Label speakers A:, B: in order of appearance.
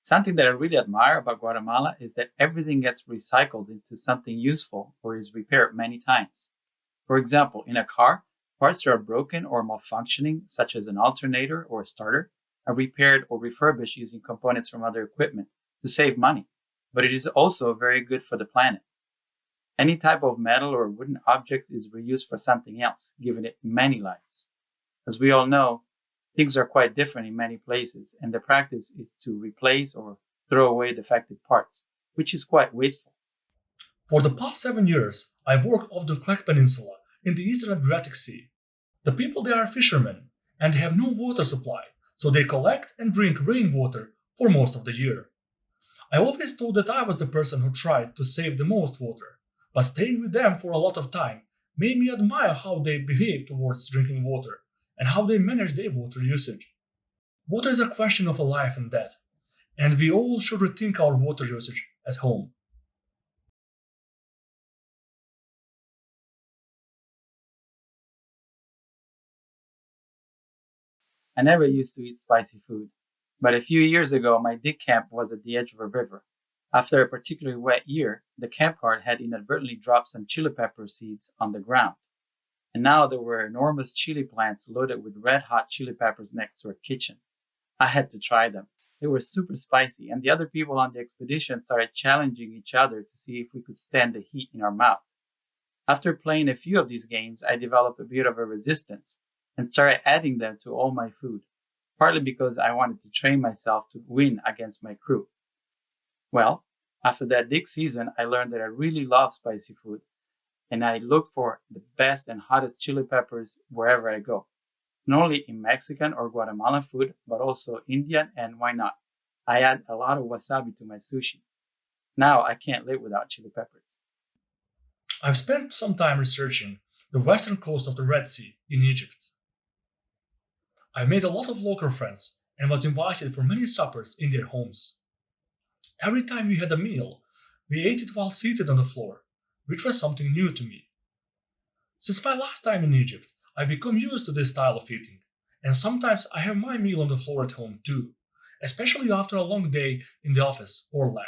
A: Something that I really admire about Guatemala is that everything gets recycled into something useful or is repaired many times. For example, in a car, parts that are broken or malfunctioning, such as an alternator or a starter, are repaired or refurbished using components from other equipment to save money. But it is also very good for the planet. Any type of metal or wooden object is reused for something else, giving it many lives. As we all know, things are quite different in many places, and the practice is to replace or throw away defective parts, which is quite wasteful.
B: For the past 7 years, I've worked off the Klek Peninsula in the eastern Adriatic Sea. The people there are fishermen, and they have no water supply, so they collect and drink rainwater for most of the year. I always thought that I was the person who tried to save the most water, but staying with them for a lot of time made me admire how they behave towards drinking water and how they manage their water usage. Water is a question of a life and death, and we all should rethink our water usage at home.
A: I never used to eat spicy food, but a few years ago my dig camp was at the edge of a river. After a particularly wet year, the camp cart had inadvertently dropped some chili pepper seeds on the ground. And now there were enormous chili plants loaded with red-hot chili peppers next to our kitchen. I had to try them. They were super spicy, and the other people on the expedition started challenging each other to see if we could stand the heat in our mouth. After playing a few of these games, I developed a bit of a resistance and started adding them to all my food, partly because I wanted to train myself to win against my crew. Well, after that dig season, I learned that I really love spicy food, and I look for the best and hottest chili peppers wherever I go. Not only in Mexican or Guatemalan food, but also Indian, and why not? I add a lot of wasabi to my sushi. Now I can't live without chili peppers.
B: I've spent some time researching the western coast of the Red Sea in Egypt. I made a lot of local friends and was invited for many suppers in their homes. Every time we had a meal, we ate it while seated on the floor, which was something new to me. Since my last time in Egypt, I've become used to this style of eating, and sometimes I have my meal on the floor at home too, especially after a long day in the office or lab.